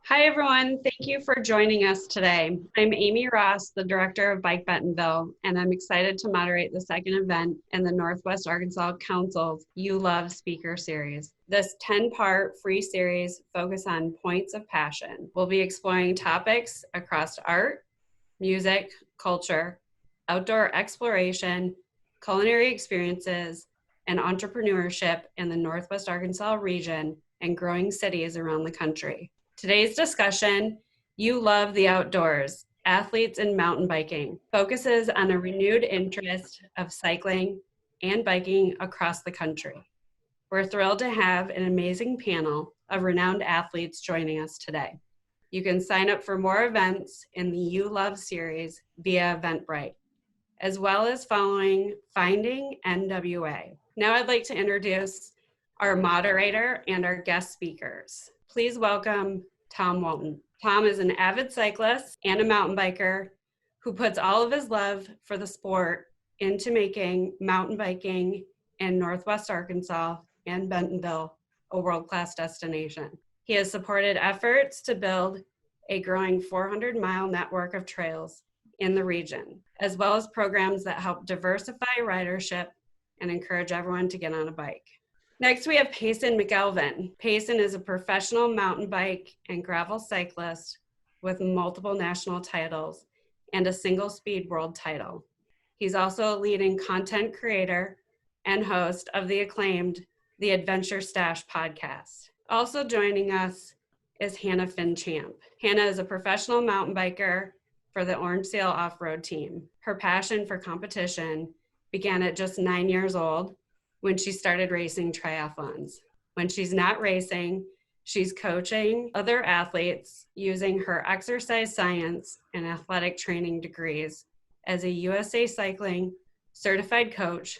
Hi, everyone. Thank you for joining us today. I'm Amy Ross, the director of Bike Bentonville, and I'm excited to moderate the second event in the Northwest Arkansas Council's You Love Speaker Series. This 10-part free series focuses on points of passion. We'll be exploring topics across art, music, culture, outdoor exploration, culinary experiences, and entrepreneurship in the Northwest Arkansas region and growing cities around the country. Today's discussion, You Love the Outdoors, Athletes in Mountain Biking, focuses on a renewed interest of cycling and biking across the country. We're thrilled to have an amazing panel of renowned athletes joining us today. You can sign up for more events in the You Love series via Eventbrite, as well as following Finding NWA. Now I'd like to introduce our moderator and our guest speakers. Please welcome Tom Walton. Tom is an avid cyclist and a mountain biker who puts all of his love for the sport into making mountain biking in Northwest Arkansas and Bentonville a world-class destination. He has supported efforts to build a growing 400-mile network of trails in the region, as well as programs that help diversify ridership and encourage everyone to get on a bike. Next, we have Payson McElveen. Payson is a professional mountain bike and gravel cyclist with multiple national titles and a single-speed world title. He's also a leading content creator and host of the acclaimed The Adventure Stash podcast. Also joining us is Hannah Finchamp. Hannah is a professional mountain biker for the Orange Seal Off-Road team. Her passion for competition began at just 9 years old when she started racing triathlons. When she's not racing, she's coaching other athletes using her exercise science and athletic training degrees as a USA Cycling certified coach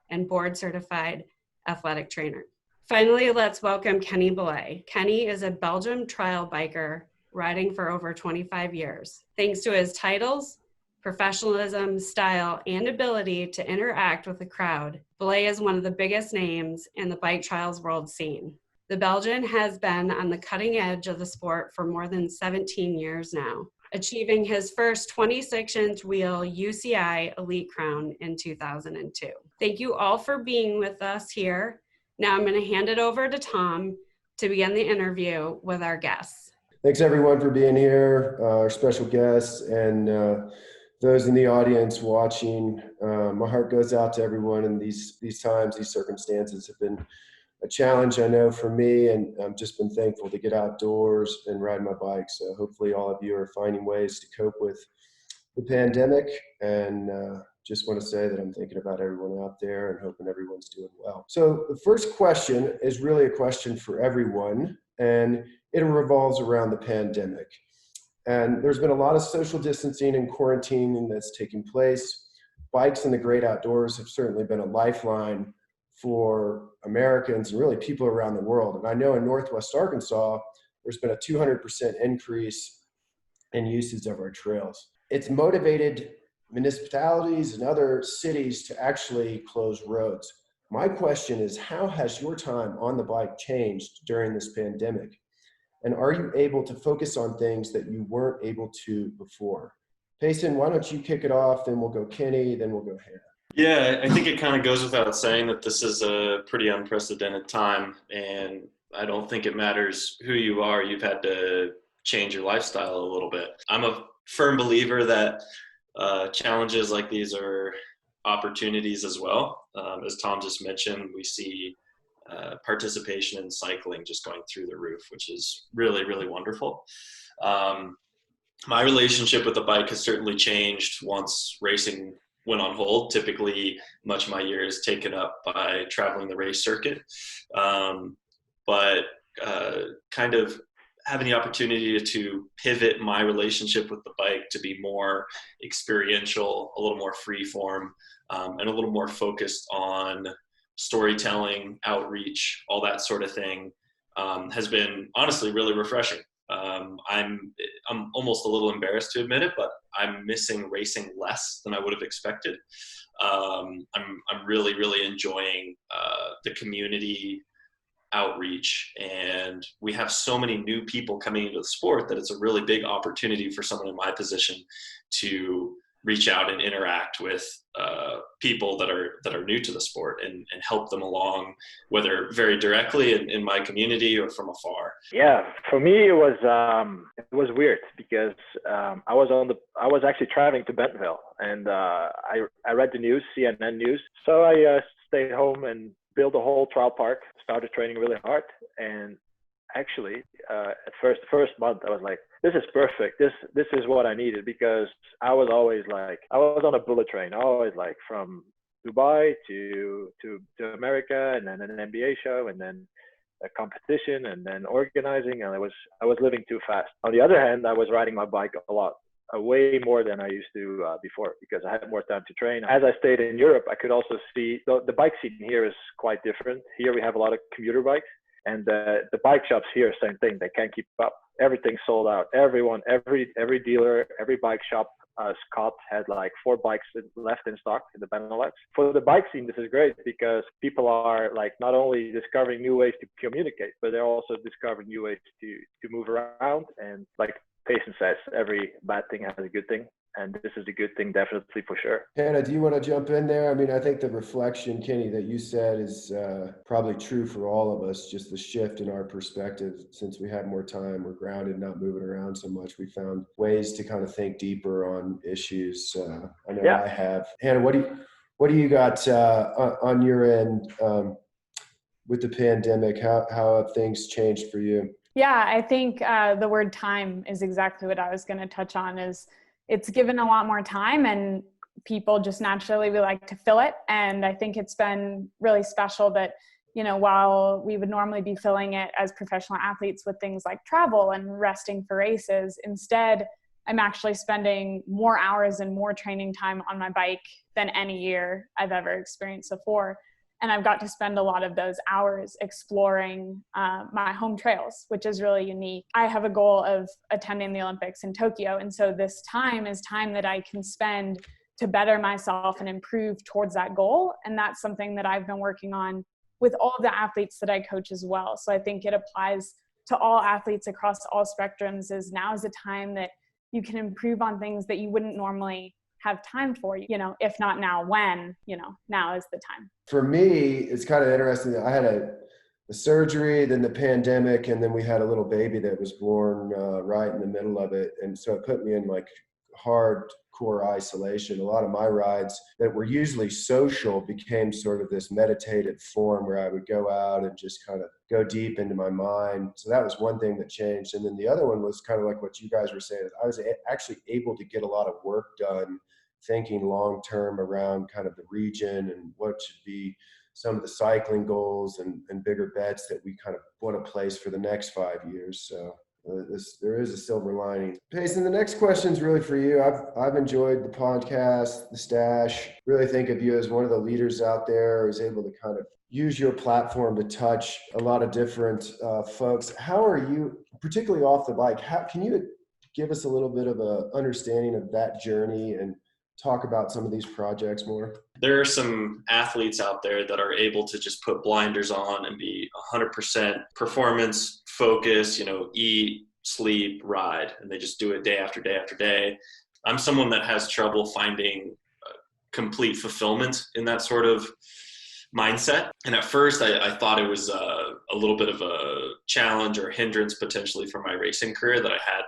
and board certified athletic trainer. Finally, let's welcome Kenny Belay. Kenny is a Belgium trial biker riding for over 25 years. Thanks to his titles, professionalism, style, and ability to interact with the crowd, Belay is one of the biggest names in the bike trials world scene. The Belgian has been on the cutting edge of the sport for more than 17 years now, achieving his first 26-inch wheel UCI Elite Crown in 2002. Thank you all for being with us here. Now I'm going to hand it over to Tom to begin the interview with our guests. Thanks everyone for being here, our special guests, and those in the audience watching. My heart goes out to everyone in these times. These circumstances have been a challenge, I know, for me, and I've just been thankful to get outdoors and ride my bike. So hopefully all of you are finding ways to cope with the pandemic, and just want to say that I'm thinking about everyone out there and hoping everyone's doing well. So the first question is really a question for everyone, and it revolves around the pandemic. And there's been a lot of social distancing and quarantining that's taking place. Bikes in the great outdoors have certainly been a lifeline for Americans and really people around the world. And I know in Northwest Arkansas, there's been a 200% increase in usage of our trails. It's motivated municipalities and other cities to actually close roads. My question is, how has your time on the bike changed during this pandemic? And are you able to focus on things that you weren't able to before? Payson, why don't you kick it off, then we'll go Kenny, then we'll go Hannah. Yeah, I think it kind of goes without saying that this is a pretty unprecedented time, and I don't think it matters who you are. You've had to change your lifestyle a little bit. I'm a firm believer that challenges like these are opportunities as well. As Tom just mentioned, we see participation in cycling just going through the roof, which is really, really wonderful. My relationship with the bike has certainly changed once racing went on hold. Typically, much of my year is taken up by traveling the race circuit. But kind of having the opportunity to pivot my relationship with the bike to be more experiential, a little more free form, and a little more focused on storytelling, outreach, all that sort of thing, has been honestly really refreshing. I'm almost a little embarrassed to admit it, but I'm missing racing less than I would have expected. I'm really, really enjoying the community outreach, and we have so many new people coming into the sport that it's a really big opportunity for someone in my position to reach out and interact with people that are new to the sport and help them along, whether very directly in my community or from afar. Yeah, for me it was weird because I was actually traveling to Bentonville, and I read the news, CNN news, so I stayed home and built a whole trial park, started training really hard, and actually at first month I was like, this is perfect, this is what I needed, because I was on a bullet train, always like from Dubai to America, and then an NBA show, and then a competition, and then organizing, and I was living too fast. On the other hand, I was riding my bike a lot, way more than I used to before, because I had more time to train. As I stayed in Europe, I could also see the bike scene here is quite different. Here we have a lot of commuter bikes, and the bike shops here, same thing. They can't keep up. Everything's sold out. Everyone, every dealer, every bike shop. Scott had like 4 bikes left in stock in the Benelux. For the bike scene, this is great because people are like not only discovering new ways to communicate, but they're also discovering new ways to move around. And like Payson says, every bad thing has a good thing. And this is a good thing, definitely, for sure. Hannah, do you want to jump in there? I mean, I think the reflection, Kenny, that you said is probably true for all of us, just the shift in our perspective. Since we had more time, we're grounded, not moving around so much. We found ways to kind of think deeper on issues. I know I have. Hannah, what do you got on your end with the pandemic? How have things changed for you? Yeah, I think the word time is exactly what I was going to touch on. It's given a lot more time, and people just naturally we like to fill it. And I think it's been really special that, you know, while we would normally be filling it as professional athletes with things like travel and resting for races, instead I'm actually spending more hours and more training time on my bike than any year I've ever experienced before. And I've got to spend a lot of those hours exploring my home trails, which is really unique. I have a goal of attending the Olympics in Tokyo. And so this time is time that I can spend to better myself and improve towards that goal. And that's something that I've been working on with all of the athletes that I coach as well. So I think it applies to all athletes across all spectrums. Is now is a time that you can improve on things that you wouldn't normally have time for, you know, if not now, when, you know, now is the time. For me, it's kind of interesting that I had a surgery, then the pandemic, and then we had a little baby that was born right in the middle of it. And so it put me in like hardcore isolation. A lot of my rides that were usually social became sort of this meditative form where I would go out and just kind of go deep into my mind. So that was one thing that changed. And then the other one was kind of like what you guys were saying. I was actually able to get a lot of work done thinking long-term around kind of the region and what should be some of the cycling goals and bigger bets that we kind of want to place for the next 5 years. So there is a silver lining. Payson, the next question is really for you. I've enjoyed the podcast, the Stash. Really think of you as one of the leaders out there who's able to kind of use your platform to touch a lot of different folks. How are you, particularly off the bike, can you give us a little bit of a understanding of that journey and talk about some of these projects more? There are some athletes out there that are able to just put blinders on and be 100% performance focus, you know, eat, sleep, ride, and they just do it day after day after day. I'm someone that has trouble finding complete fulfillment in that sort of mindset. And at first I thought it was a little bit of a challenge or hindrance potentially for my racing career, that I had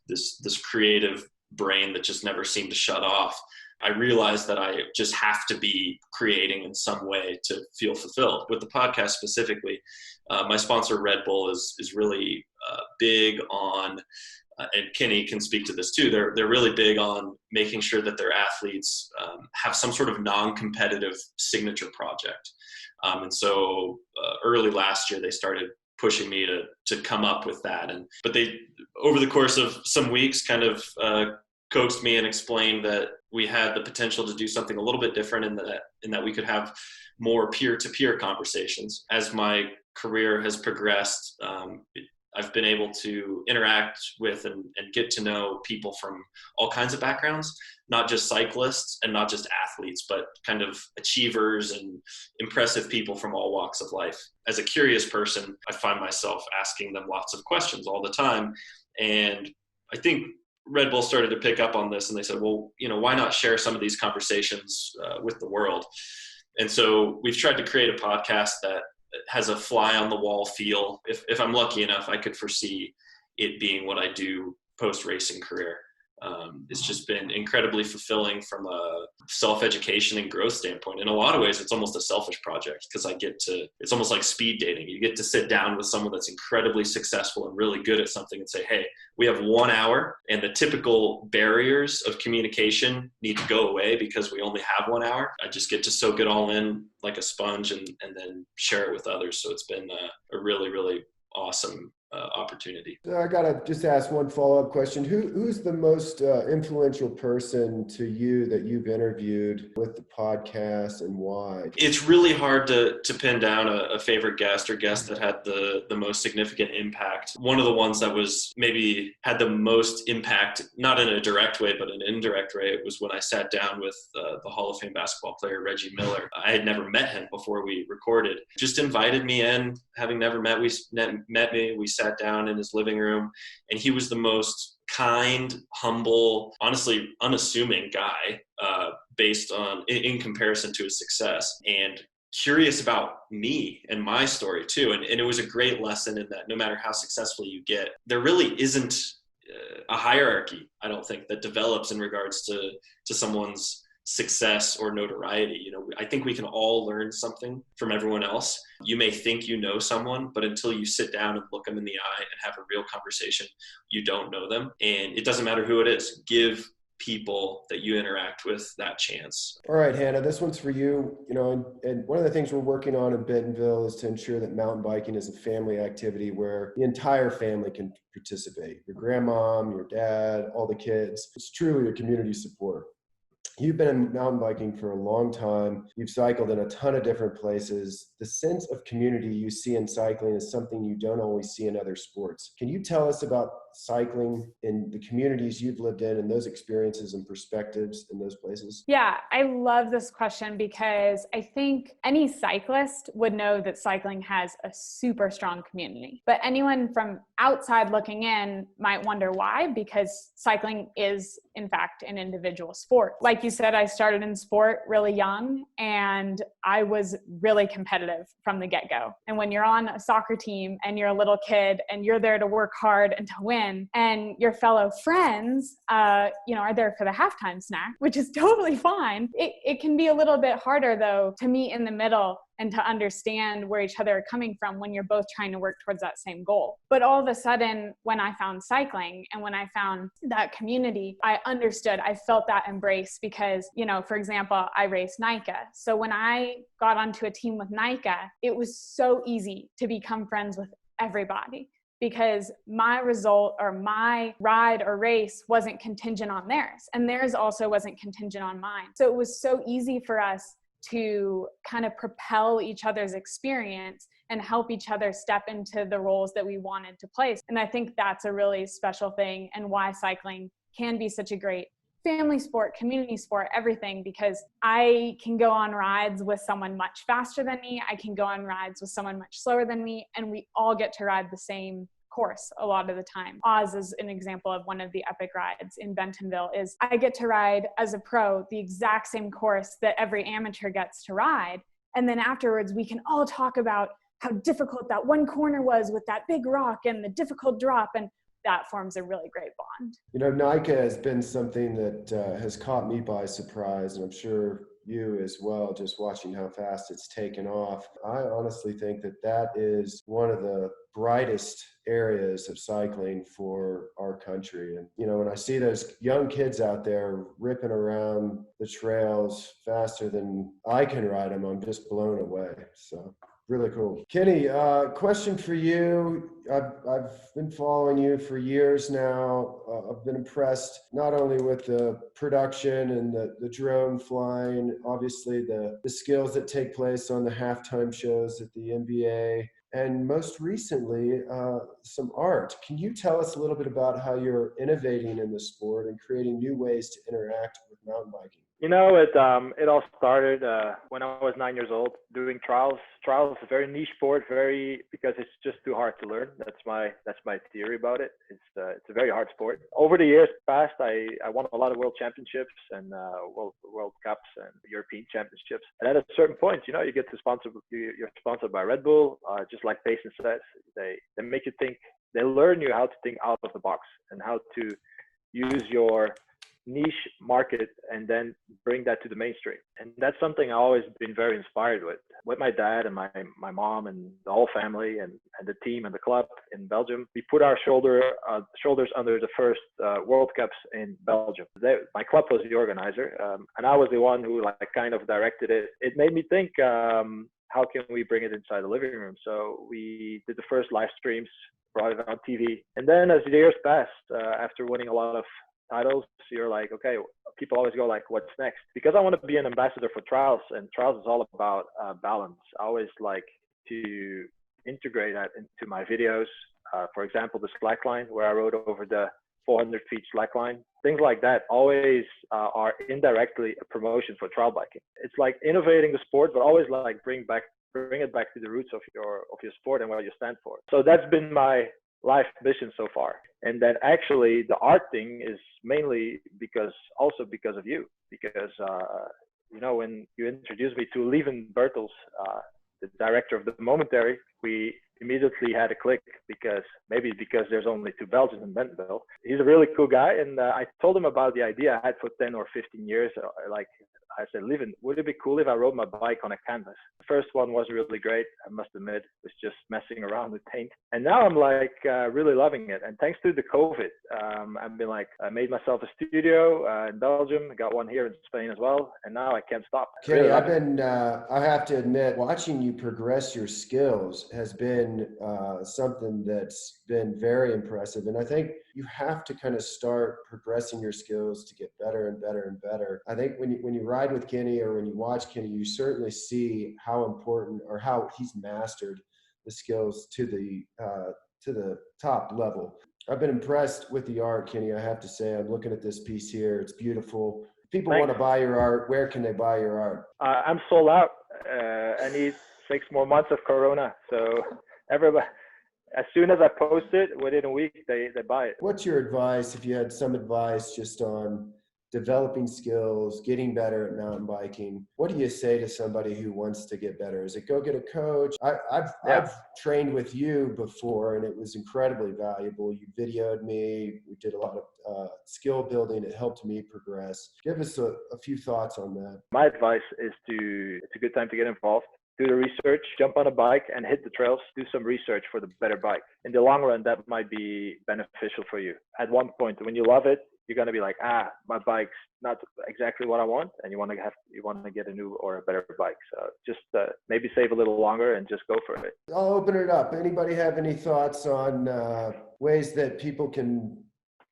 this creative brain that just never seemed to shut off. I realized that I just have to be creating in some way to feel fulfilled. With the podcast specifically, my sponsor Red Bull is really big on, and Kenny can speak to this too, they're really big on making sure that their athletes have some sort of non-competitive signature project. And so early last year, they started pushing me to come up with that. But they, over the course of some weeks, kind of coaxed me and explained that we had the potential to do something a little bit different in that we could have more peer-to-peer conversations. As my career has progressed, I've been able to interact with and get to know people from all kinds of backgrounds, not just cyclists and not just athletes, but kind of achievers and impressive people from all walks of life. As a curious person, I find myself asking them lots of questions all the time. And I think Red Bull started to pick up on this, and they said, well, why not share some of these conversations with the world? And so we've tried to create a podcast that has a fly on the wall feel. If I'm lucky enough, I could foresee it being what I do post-racing career. It's just been incredibly fulfilling from a self-education and growth standpoint. In a lot of ways, it's almost a selfish project because it's almost like speed dating. You get to sit down with someone that's incredibly successful and really good at something and say, hey, we have 1 hour and the typical barriers of communication need to go away because we only have 1 hour. I just get to soak it all in like a sponge and then share it with others. So it's been a really, really awesome opportunity. So I gotta just ask one follow-up question. Who's the most influential person to you that you've interviewed with the podcast, and why? It's really hard to pin down a favorite guest or guest that had the most significant impact. One of the ones that was maybe had the most impact, not in a direct way, but an indirect way, it was when I sat down with the Hall of Fame basketball player, Reggie Miller. I had never met him before we recorded. Just invited me in, having never met me. We sat down in his living room, and he was the most kind, humble, honestly unassuming guy based on in comparison to his success, and curious about me and my story too. And it was a great lesson in that no matter how successful you get, there really isn't a hierarchy, I don't think, that develops in regards to someone's success or notoriety. I think we can all learn something from everyone else. You may think you know someone, but until you sit down and look them in the eye and have a real conversation, you don't know them. And it doesn't matter who it is. Give people that you interact with that chance. All right, Hannah, this one's for you. And one of the things we're working on in Bentonville is to ensure that mountain biking is a family activity where the entire family can participate. Your grandmom, your dad, all the kids. It's truly a community support. You've been in mountain biking for a long time. You've cycled in a ton of different places. The sense of community you see in cycling is something you don't always see in other sports. Can you tell us about cycling in the communities you've lived in and those experiences and perspectives in those places? Yeah, I love this question because I think any cyclist would know that cycling has a super strong community. But anyone from outside looking in might wonder why, because cycling is, in fact, an individual sport. Like you said, I started in sport really young, and I was really competitive from the get-go. And when you're on a soccer team and you're a little kid and you're there to work hard and to win, and your fellow friends, are there for the halftime snack, which is totally fine. It can be a little bit harder, though, to meet in the middle and to understand where each other are coming from when you're both trying to work towards that same goal. But all of a sudden, when I found cycling and when I found that community, I understood, I felt that embrace because, for example, I race NICA. So when I got onto a team with NICA, it was so easy to become friends with everybody, because my result or my ride or race wasn't contingent on theirs, and theirs also wasn't contingent on mine. So it was so easy for us to kind of propel each other's experience and help each other step into the roles that we wanted to play. And I think that's a really special thing, and why cycling can be such a great family sport, community sport, everything, because I can go on rides with someone much faster than me. I can go on rides with someone much slower than me, and we all get to ride the same course a lot of the time. Oz is an example of one of the epic rides in Bentonville. Is I get to ride as a pro the exact same course that every amateur gets to ride. And then afterwards, we can all talk about how difficult that one corner was with that big rock and the difficult drop. And that forms a really great bond. NICA has been something that has caught me by surprise, and I'm sure you as well, just watching how fast it's taken off. I honestly think that is one of the brightest areas of cycling for our country. And, when I see those young kids out there ripping around the trails faster than I can ride them, I'm just blown away. So really cool. Kenny, question for you. I've been following you for years now. I've been impressed not only with the production and the drone flying, obviously the skills that take place on the halftime shows at the NBA, and most recently, some art. Can you tell us a little bit about how you're innovating in the sport and creating new ways to interact with mountain biking? You know, it all started when I was 9 years old doing trials. Trials is a very niche sport, because it's just too hard to learn. That's my theory about it. It's a very hard sport. Over the years past, I won a lot of world championships and world cups and European championships. And at a certain point, you know, you get to you're sponsored by Red Bull, just like Payson says. They make you think. They learn you how to think out of the box and how to use your niche market and then bring that to the mainstream. And that's something I've always been very inspired with my dad and my mom and the whole family and the team and the club in Belgium. We put our shoulders under the first World Cups in Belgium. My club was the organizer, and I was the one who kind of directed it. It made me think, how can we bring it inside the living room? So we did the first live streams, brought it on TV. And then as the years passed, after winning a lot of titles, you're like, okay, people always go like, what's next? Because I want to be an ambassador for trials, and trials is all about balance. I always like to integrate that into my videos. For example, the slackline, where I rode over the 400 feet slackline. Things like that always are indirectly a promotion for trial biking. It's like innovating the sport, but always like bring it back to the roots of your sport and what you stand for. So that's been my life mission so far. And then actually the art thing is mainly because of you, because you know, when you introduced me to Lieven Bertels, the director of the Momentary, we immediately had a click, because there's only 2 Belgians in Bentonville. He's a really cool guy, and I told him about the idea I had for 10 or 15 years. Like I said, Lieven, would it be cool if I rode my bike on a canvas? The first one wasn't really great, I must admit. It was just messing around with paint. And now I'm like really loving it. And thanks to the COVID, I've been like, I made myself a studio in Belgium. I got one here in Spain as well. And now I can't stop. Kenny, Really I have to admit, watching you progress your skills has been something that's been very impressive. And I think you have to kind of start progressing your skills to get better and better and better. I think when you ride with Kenny or when you watch Kenny, you certainly see how important or how he's mastered the skills to the top level. I've been impressed with the art, Kenny. I have to say, I'm looking at this piece here. It's beautiful. If people want to buy your art, where can they buy your art? I'm sold out. I need 6 more months of Corona. So everybody, as soon as I post it, within a week, they buy it. What's your advice, if you had some advice just on developing skills, getting better at mountain biking? What do you say to somebody who wants to get better? Is it go get a coach? I've trained with you before, and it was incredibly valuable. You videoed me. We did a lot of skill building. It helped me progress. Give us a few thoughts on that. My advice is it's a good time to get involved. Do the research, jump on a bike and hit the trails, do some research for the better bike. In the long run, that might be beneficial for you. At one point, when you love it, you're going to be like, my bike's not exactly what I want. And you want to get a new or a better bike. So just maybe save a little longer and just go for it. I'll open it up. Anybody have any thoughts on ways that people can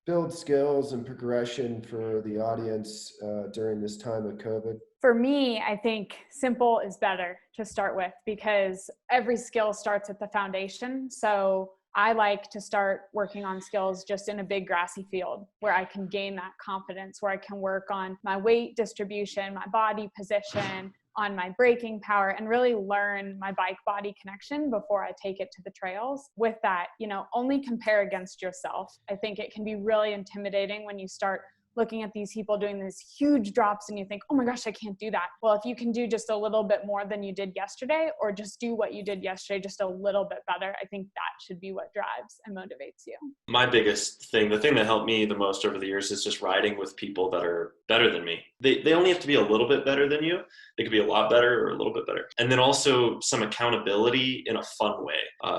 build skills and progression for the audience during this time of COVID? For me, I think simple is better to start with, because every skill starts at the foundation. So I like to start working on skills just in a big grassy field where I can gain that confidence, where I can work on my weight distribution, my body position, on my braking power, and really learn my bike body connection before I take it to the trails. With that, only compare against yourself. I think it can be really intimidating when you start looking at these people doing these huge drops and you think, oh my gosh, I can't do that. Well, if you can do just a little bit more than you did yesterday, or just do what you did yesterday just a little bit better, I think that should be what drives and motivates you. My biggest thing, the thing that helped me the most over the years, is just riding with people that are better than me. They only have to be a little bit better than you. They could be a lot better or a little bit better. And then also some accountability in a fun way.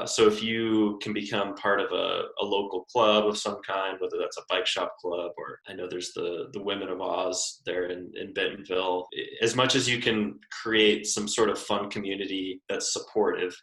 So if you can become part of a local club of some kind, whether that's a bike shop club, or I know there's the Women of Oz there in Bentonville, as much as you can create some sort of fun community that's supportive,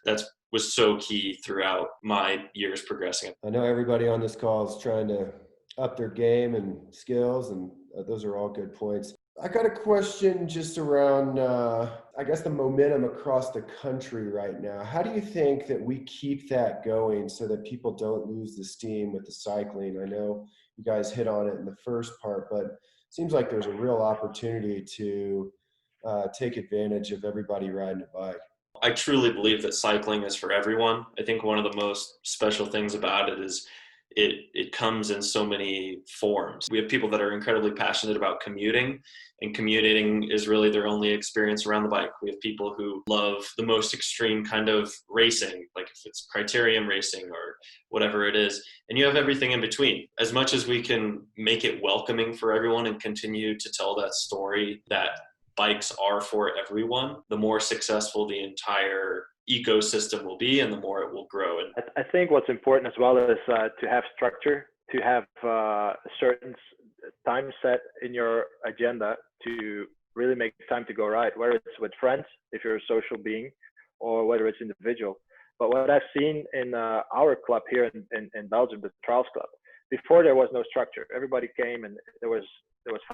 was so key throughout my years progressing. I know everybody on this call is trying to up their game and skills, and those are all good points. I got a question just around, I guess, the momentum across the country right now. How do you think that we keep that going so that people don't lose the steam with the cycling? I know you guys hit on it in the first part, but it seems like there's a real opportunity to take advantage of everybody riding a bike. I truly believe that cycling is for everyone. I think one of the most special things about it is it comes in so many forms. We have people that are incredibly passionate about commuting, and commuting is really their only experience around the bike. We have people who love the most extreme kind of racing, like if it's criterium racing or whatever it is. And you have everything in between. As much as we can make it welcoming for everyone and continue to tell that story that bikes are for everyone, the more successful the entire ecosystem will be and the more it will grow. And I think what's important as well is to have structure, to have a certain time set in your agenda to really make time to go ride, whether it's with friends, if you're a social being, or whether it's individual. But what I've seen in our club here in Belgium, the Trials Club, before there was no structure. Everybody came and there was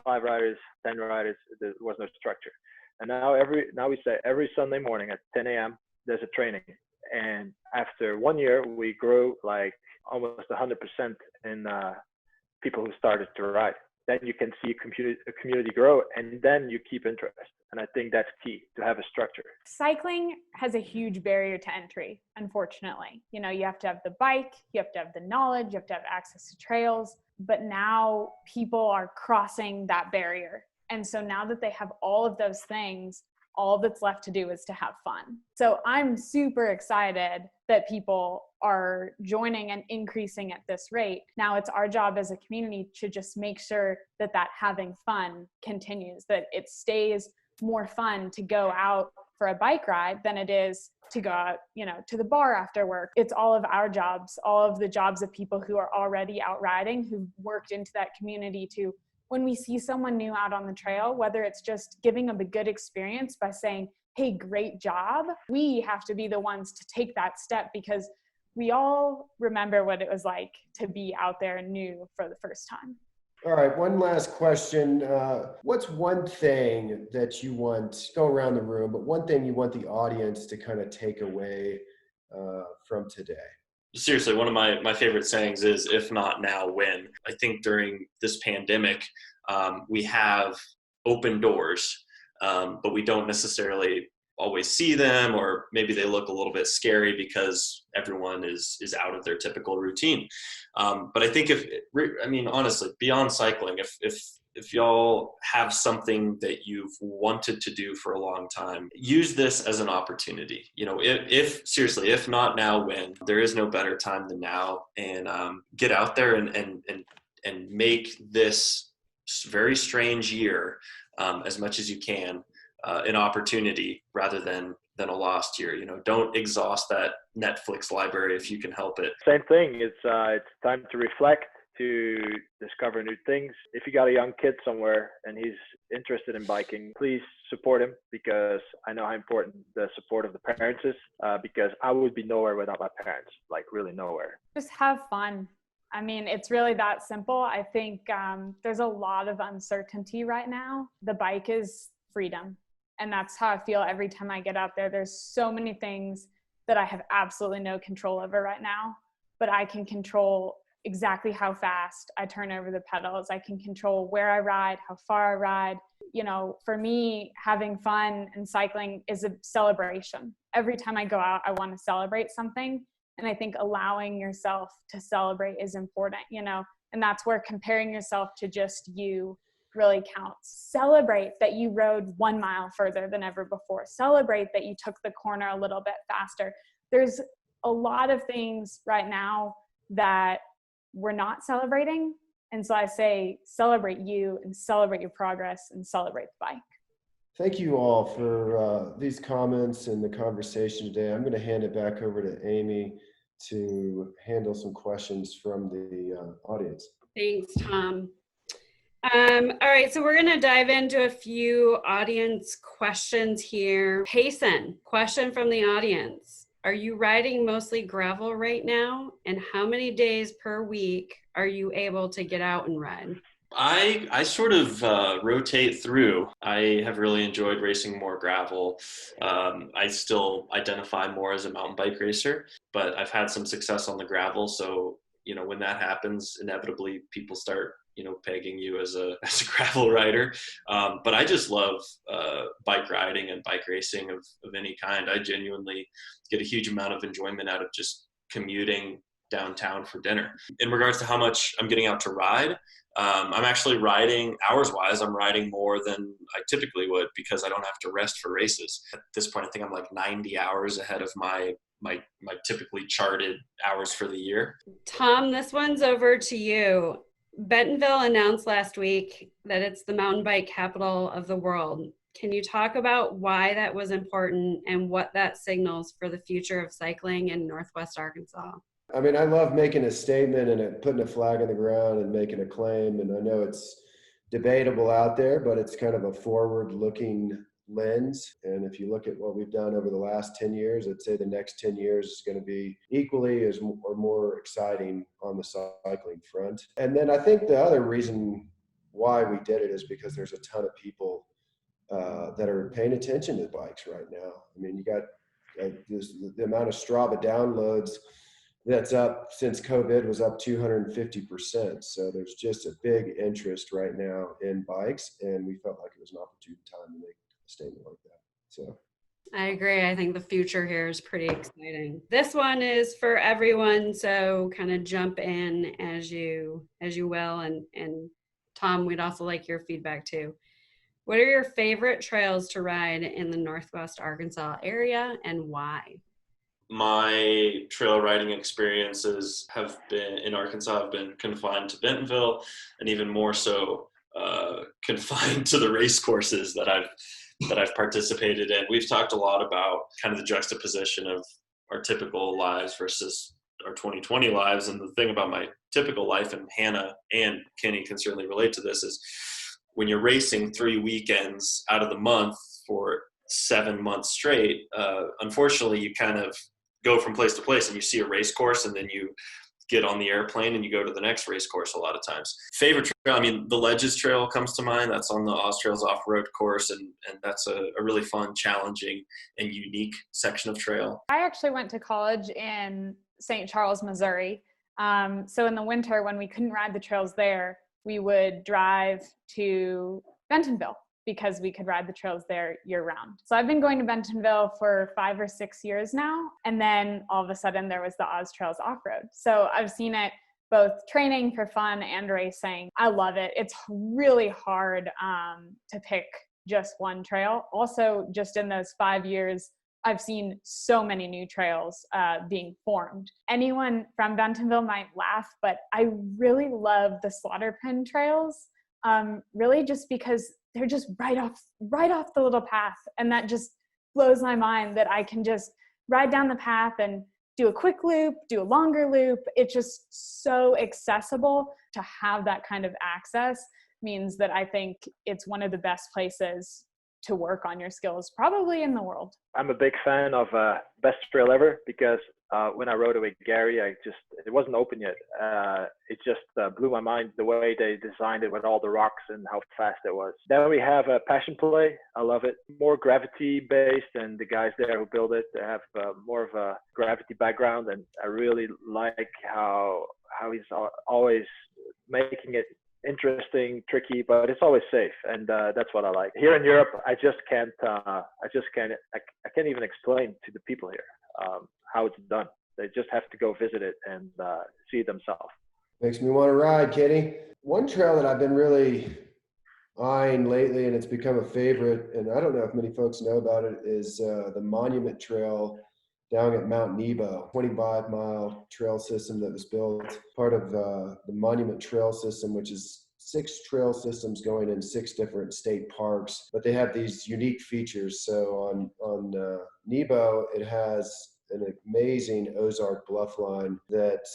5 riders, 10 riders, there was no structure. And now we say every Sunday morning at 10 a.m. there's a training. And after 1 year, we grew like almost 100% in people who started to ride. Then you can see a community grow, and then you keep interest. And I think that's key, to have a structure. Cycling has a huge barrier to entry, unfortunately. You know, you have to have the bike, you have to have the knowledge, you have to have access to trails. But now people are crossing that barrier. And so now that they have all of those things, all that's left to do is to have fun. So I'm super excited that people are joining and increasing at this rate. Now it's our job as a community to just make sure that having fun continues, that it stays more fun to go out for a bike ride than it is to go out, you know, to the bar after work. It's all of our jobs, all of the jobs of people who are already out riding, who've worked into that community to, when we see someone new out on the trail, whether it's just giving them a good experience by saying, hey, great job, we have to be the ones to take that step, because we all remember what it was like to be out there new for the first time. All right, one last question. What's one thing that you want, go around the room, but one thing you want the audience to kind of take away from today? Seriously, one of my favorite sayings is, if not now, when? I think during this pandemic, we have open doors, but we don't necessarily always see them, or maybe they look a little bit scary because everyone is out of their typical routine. But I think honestly, beyond cycling, if y'all have something that you've wanted to do for a long time, use this as an opportunity. You know, if not now, when? There is no better time than now. And get out there and make this very strange year, as much as you can, an opportunity rather than a lost year. You know, don't exhaust that Netflix library if you can help it. Same thing. It's time to reflect, to discover new things. If you got a young kid somewhere and he's interested in biking, please support him, because I know how important the support of the parents is, because I would be nowhere without my parents, like really nowhere. Just have fun. I mean, it's really that simple. I think there's a lot of uncertainty right now. The bike is freedom. And that's how I feel every time I get out there. There's so many things that I have absolutely no control over right now, but I can control exactly how fast I turn over the pedals. I can control where I ride, how far I ride. You know, for me, having fun and cycling is a celebration. Every time I go out, I want to celebrate something. And I think allowing yourself to celebrate is important, you know, and that's where comparing yourself to just you really counts. Celebrate that you rode 1 mile further than ever before. Celebrate that you took the corner a little bit faster. There's a lot of things right now that we're not celebrating. And so I say, celebrate you and celebrate your progress and celebrate the bike. Thank you all for these comments and the conversation today. I'm going to hand it back over to Amy to handle some questions from the audience. Thanks, Tom. All right, so we're going to dive into a few audience questions here. Payson, question from the audience. Are you riding mostly gravel right now? And how many days per week are you able to get out and ride? I sort of rotate through. I have really enjoyed racing more gravel. I still identify more as a mountain bike racer, but I've had some success on the gravel. So, you know, when that happens, inevitably people start, you know, pegging you as a as a gravel rider. But I just love bike riding and bike racing of any kind. I genuinely get a huge amount of enjoyment out of just commuting downtown for dinner. In regards to how much I'm getting out to ride, I'm actually riding hours wise. I'm riding more than I typically would because I don't have to rest for races. At this point, I think I'm like 90 hours ahead of my typically charted hours for the year. Tom, this one's over to you. Bentonville announced last week that it's the mountain bike capital of the world. Can you talk about why that was important and what that signals for the future of cycling in Northwest Arkansas? I mean, I love making a statement and putting a flag on the ground and making a claim. And I know it's debatable out there, but it's kind of a forward-looking lens. And if you look at what we've done over the last 10 years, I'd say the next 10 years is going to be equally as or more exciting on the cycling front. And then I think the other reason why we did it is because there's a ton of people that are paying attention to bikes right now. I mean, you got the amount of Strava downloads that's up since COVID was up 250%. So there's just a big interest right now in bikes, and we felt like it was an opportune time to make a statement like that. So I agree. I think the future here is pretty exciting. This one is for everyone, so kind of jump in as you will. And Tom, we'd also like your feedback too. What are your favorite trails to ride in the Northwest Arkansas area and why? My trail riding experiences have been in Arkansas have been confined to Bentonville, and even more so confined to the race courses that I've participated in. We've talked a lot about kind of the juxtaposition of our typical lives versus our 2020 lives, and the thing about my typical life, and Hannah and Kenny can certainly relate to this, is when you're racing 3 weekends out of the month for 7 months straight, unfortunately you kind of go from place to place and you see a race course and then you get on the airplane and you go to the next race course a lot of times. Favorite trail, I mean, the Ledges Trail comes to mind. That's on the Austrails off-road course, and that's a really fun, challenging, and unique section of trail. I actually went to college in St. Charles, Missouri. So in the winter when we couldn't ride the trails there, we would drive to Bentonville because we could ride the trails there year round. So I've been going to Bentonville for 5 or 6 years now. And then all of a sudden there was the Austrails off-road. So I've seen it both training for fun and racing. I love it. It's really hard to pick just one trail. Also, just in those 5 years, I've seen so many new trails being formed. Anyone from Bentonville might laugh, but I really love the Slaughter Pen trails, really just because they're just right off the little path. And that just blows my mind that I can just ride down the path and do a quick loop, do a longer loop. It's just so accessible. To have that kind of access means that I think it's one of the best places to work on your skills, probably in the world. I'm a big fan of Best Trail Ever because when I rode it with Gary, it wasn't open yet. It just blew my mind the way they designed it with all the rocks and how fast it was. Then we have Passion Play. I love it. More gravity based, and the guys there who build it, they have more of a gravity background, and I really like how he's always making it interesting, tricky, but it's always safe, and that's what I like. Here in Europe, I can't even explain to the people here how it's done. They just have to go visit it and see it themselves. Makes me want to ride, Kenny. One trail that I've been really eyeing lately, and it's become a favorite, and I don't know if many folks know about it, is the Monument Trail down at Mount Nebo, 25-mile trail system that was built, part of the Monument Trail System, which is 6 trail systems going in 6 different state parks, but they have these unique features. So on Nebo, it has an amazing Ozark bluff line that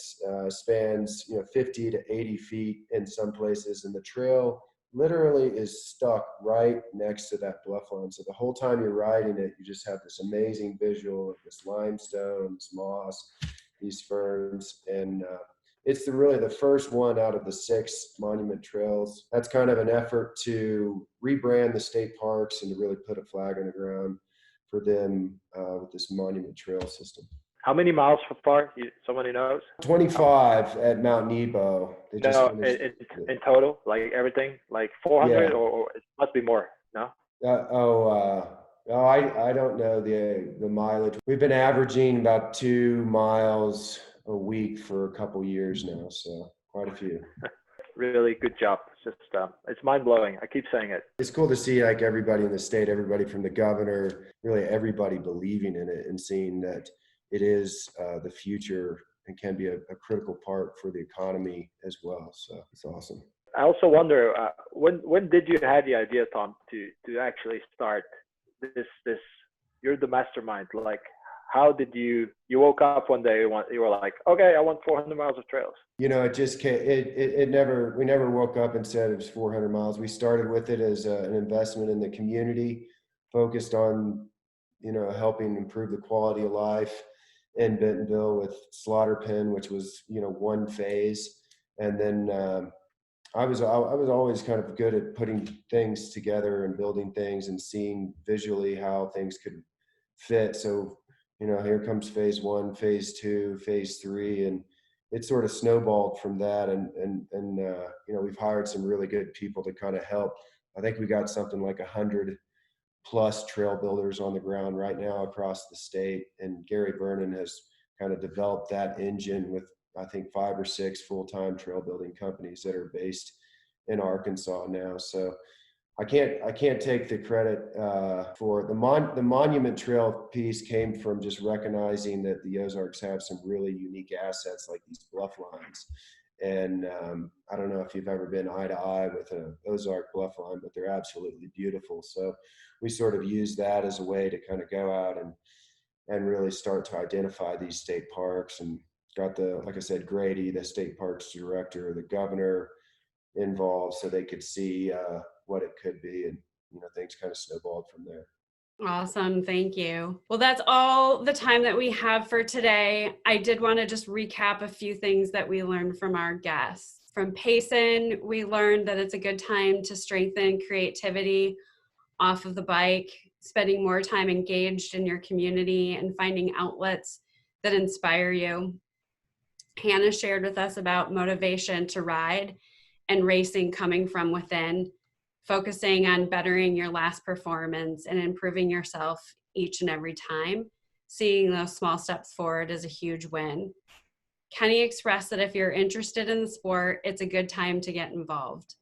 spans 50 to 80 feet in some places, and the trail literally is stuck right next to that bluff line. So the whole time you're riding it, you just have this amazing visual of this limestone, this moss, these ferns, and it's really the first one out of the 6 monument trails. That's kind of an effort to rebrand the state parks and to really put a flag on the ground for them with this monument trail system. How many miles so far? Somebody knows? 25 at Mount Nebo. They just No, finished in total, like everything, like 400, Yeah. or it must be more. No. I don't know the mileage. We've been averaging about 2 miles a week for a couple years now, so quite a few. Really good job. It's just it's mind blowing. I keep saying it. It's cool to see like everybody in the state, everybody from the governor, really everybody believing in it and seeing that it is the future and can be a critical part for the economy as well. So it's awesome. I also wonder when did you have the idea, Tom, to actually start this? You're the mastermind. Like, how did you woke up one day and you were like, okay, I want 400 miles of trails? You know, it just came, we never woke up and said it was 400 miles. We started with it as an investment in the community, focused on, you know, helping improve the quality of life in Bentonville with Slaughter Pen, which was, you know, one phase. And then I was always kind of good at putting things together and building things and seeing visually how things could fit. So, you know, here comes phase 1, phase 2, phase 3, and it sort of snowballed from that. And you know, we've hired some really good people to kind of help. I think we got something like 100+ trail builders on the ground right now across the state. And Gary Vernon has kind of developed that engine with, I think, 5 or 6 full-time trail building companies that are based in Arkansas now. So I can't take the credit for the monument trail piece. Came from just recognizing that the Ozarks have some really unique assets like these bluff lines. And I don't know if you've ever been eye to eye with an Ozark bluff line, but they're absolutely beautiful. So we sort of use that as a way to kind of go out and really start to identify these state parks, and got like I said, Grady, the state parks director, the governor involved so they could see what it could be, and, you know, things kind of snowballed from there. Awesome. Thank you. Well, that's all the time that we have for today. I did want to just recap a few things that we learned from our guests. From Payson, we learned that it's a good time to strengthen creativity off of the bike, spending more time engaged in your community and finding outlets that inspire you. Hannah shared with us about motivation to ride and racing coming from within, focusing on bettering your last performance and improving yourself each and every time. Seeing those small steps forward is a huge win. Kenny expressed that if you're interested in the sport, it's a good time to get involved.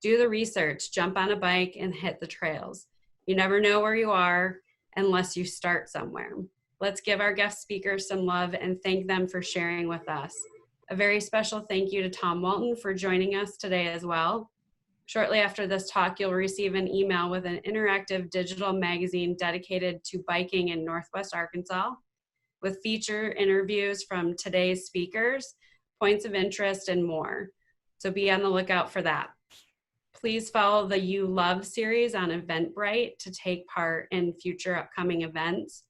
Do the research, jump on a bike, and hit the trails. You never know where you are unless you start somewhere. Let's give our guest speakers some love and thank them for sharing with us. A very special thank you to Tom Walton for joining us today as well. Shortly after this talk, you'll receive an email with an interactive digital magazine dedicated to biking in Northwest Arkansas, with feature interviews from today's speakers, points of interest, and more. So be on the lookout for that. Please follow the You Love series on Eventbrite to take part in future upcoming events.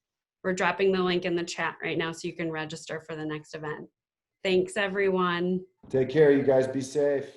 We're dropping the link in the chat right now so you can register for the next event. Thanks, everyone. Take care, you guys. Be safe.